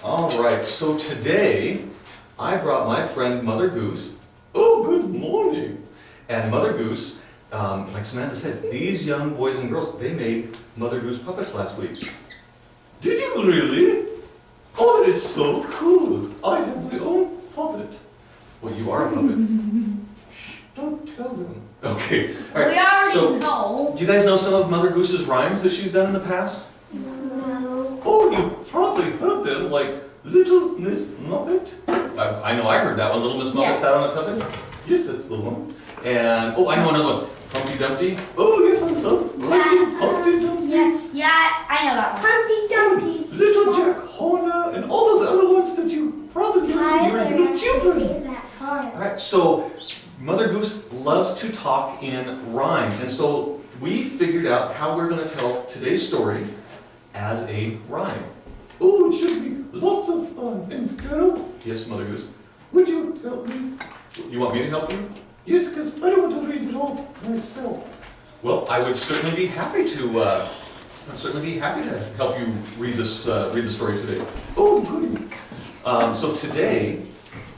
All right, so today I brought my friend Mother Goose. Oh, good morning. And Mother Goose, like Samantha said, these young boys and girls, they made Mother Goose puppets last week. Did you really? Oh, that is so cool. I have my own puppet. Well, you are a puppet. Shh, don't tell them. Okay, all right. We already so, know. Do you guys know some of Mother Goose's rhymes that she's done in the past? No. Oh, you probably heard them, like Little Miss Muffet. I know I heard that one. Little Miss Muffet sat on a tuffet. Yes, that's the one. And, oh, I know another one. Humpty Dumpty. Oh, yes, I love Humpty Dumpty. Yeah, I know that one. Humpty Dumpty. Little Jack Horner, and all those other ones that you probably know when you were little children. Alright, so Mother Goose loves to talk in rhyme. And so we figured out how we're going to tell today's story as a rhyme. Oh, it should be lots of fun. And Daryl? Yes, Mother Goose. Would you help me? You want me to help you? Yes, because I don't want to read it all myself. Well, I would certainly be happy to. Help you read this. Read the story today. Oh, goody. So today,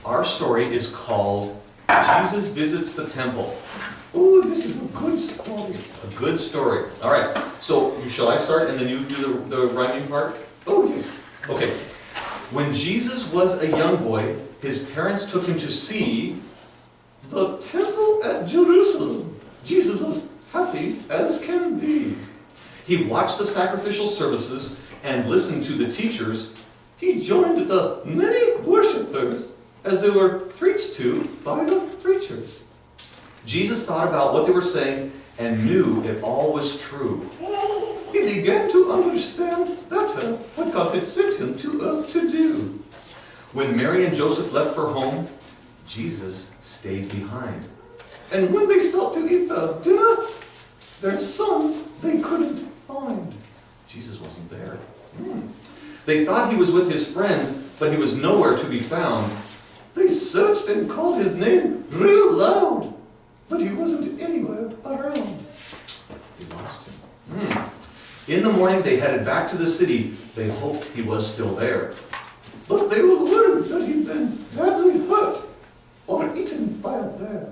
our story is called Jesus Visits the Temple. Oh, this is a good story. A good story. All right. So, shall I start and then you do the rhyming part? Oh, yes. Okay. When Jesus was a young boy, his parents took him to see the temple at Jerusalem. Jesus was happy as can be. He watched the sacrificial services and listened to the teachers. He joined the many worshippers as they were preached to by the preachers. Jesus thought about what they were saying and knew it all was true. He began to understand better what God had sent him to earth to do. When Mary and Joseph left for home, Jesus stayed behind. And when they stopped to eat the dinner, their son they couldn't find. Jesus wasn't there. They thought he was with his friends, but he was nowhere to be found. They searched and called his name real loud, but he wasn't anywhere around. They lost him. In the morning, they headed back to the city. They hoped he was still there. But they were worried that he'd been badly hurt or eaten by a bear.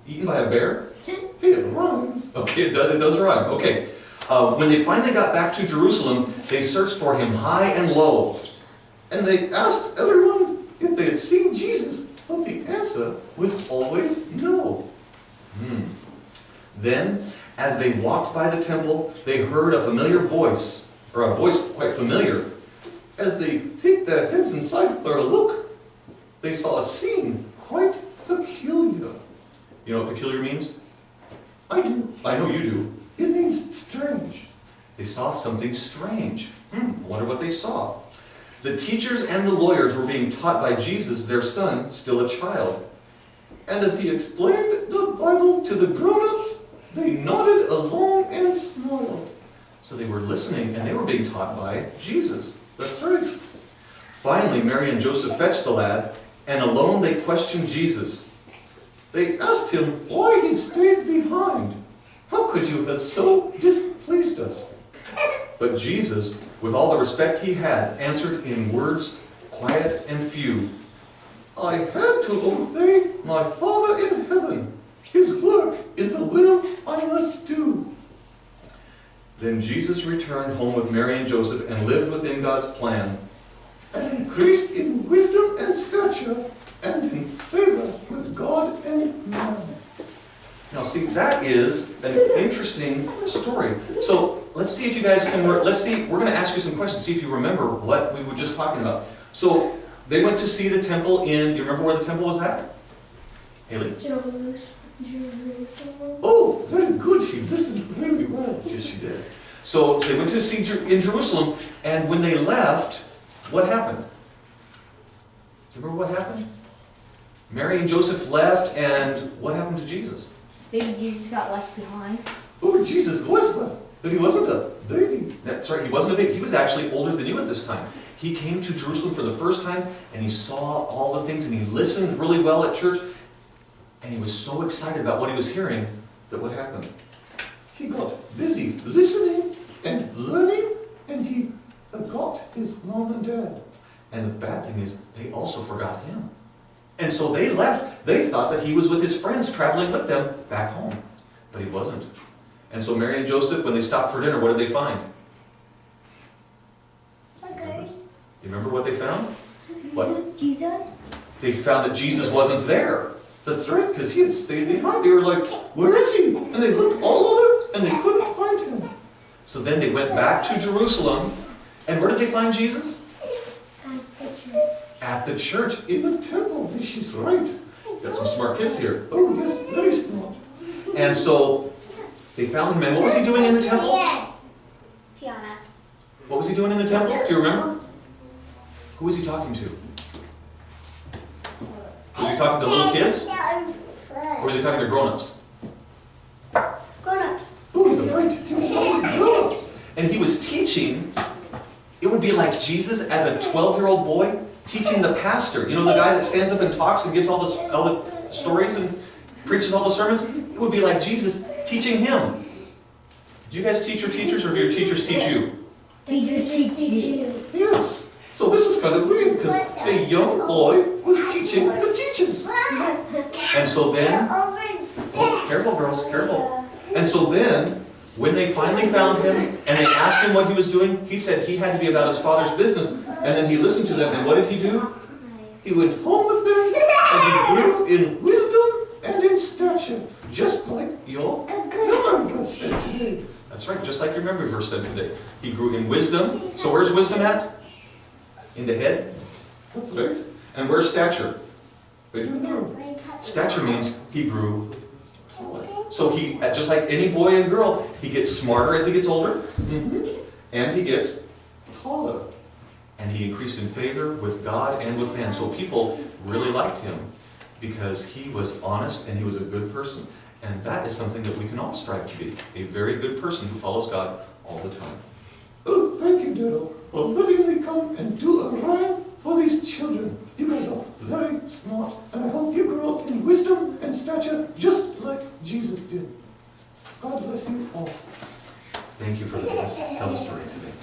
Eaten by a bear? Hey, it rhymes. Okay, it does rhyme. Okay. When they finally got back to Jerusalem, they searched for him high and low. And they asked everyone if they had seen Jesus, but the answer was always no. Then, as they walked by the temple, they heard a familiar voice, or a voice quite familiar. As they peeked their heads inside for a look, they saw a scene quite peculiar. You know what peculiar means? I do. I know you do. It means strange. They saw something strange. I wonder what they saw. The teachers and the lawyers were being taught by Jesus, their son, still a child. And as he explained the Bible to the grown-ups, they nodded along and smiled. So they were listening and they were being taught by Jesus. That's right. Finally, Mary and Joseph fetched the lad, and alone they questioned Jesus. They asked him why he stayed behind. How could you have so displeased us? But Jesus, with all the respect he had, answered in words quiet and few. I had to obey my Father in heaven. His work is the will I must do. Then Jesus returned home with Mary and Joseph and lived within God's plan, and increased in wisdom and stature, and in favor with God and man. Now see, that is an interesting story. So let's see if you guys can, we're going to ask you some questions, see if you remember what we were just talking about. So they went to see the temple do you remember where the temple was at? Haley? Jerusalem. Oh, very good, she listened really well. Yes, she did. So they went to see in Jerusalem, and when they left, what happened? Do you remember what happened? Mary and Joseph left, and what happened to Jesus? Baby Jesus got left behind. Oh, Jesus was left, but he wasn't a baby. That's right, he wasn't a baby. He was actually older than you at this time. He came to Jerusalem for the first time, and he saw all the things, and he listened really well at church, and he was so excited about what he was hearing that what happened? He got busy listening and learning, and he forgot his mom and dad. And the bad thing is, they also forgot him. And so they left. They thought that he was with his friends, traveling with them back home. But he wasn't. And so Mary and Joseph, when they stopped for dinner, what did they find? You remember what they found? What? Jesus? They found that Jesus wasn't there. That's right, because he had stayed behind. They were like, where is he? And they looked all over, and they couldn't find him. So then they went back to Jerusalem, and where did they find Jesus? At the church, in the temple. She's right. Got some smart kids here. Oh, yes, very smart. And so they found him, and what was he doing in the temple? Tiana. What was he doing in the temple? Do you remember? Who was he talking to? Was he talking to little kids? Or was he talking to grown-ups? Grown-ups. Oh, you're right. He was talking to grown-ups. And he was teaching. It would be like Jesus as a 12-year-old boy teaching the pastor. You know, the guy that stands up and talks and gives all the stories and preaches all the sermons? It would be like Jesus teaching him. Do you guys teach your teachers, or do your teachers teach you? Teachers teach you. Yes. So this is kind of weird, because a young boy was teaching the teachers. And so then, oh, careful girls, careful. And so then, when they finally found him, and they asked him what he was doing, he said he had to be about his father's business. And then he listened to them, and what did he do? He went home with them, and he grew in wisdom and in stature, just like your memory verse said today. That's right, just like your memory verse said today. He grew in wisdom. So where's wisdom at? In the head? That's right. And where's stature? I don't know. Stature means he grew taller. So he, just like any boy and girl, he gets smarter as he gets older, and he gets taller. And he increased in favor with God and with man. So people really liked him because he was honest and he was a good person. And that is something that we can all strive to be. A very good person who follows God all the time. Oh, thank you, Daryl, for letting me come and do a rhyme for these children. You guys are very smart, and I hope you grow up in wisdom and stature just like Jesus did. God bless you all. Thank you for letting us tell the story today.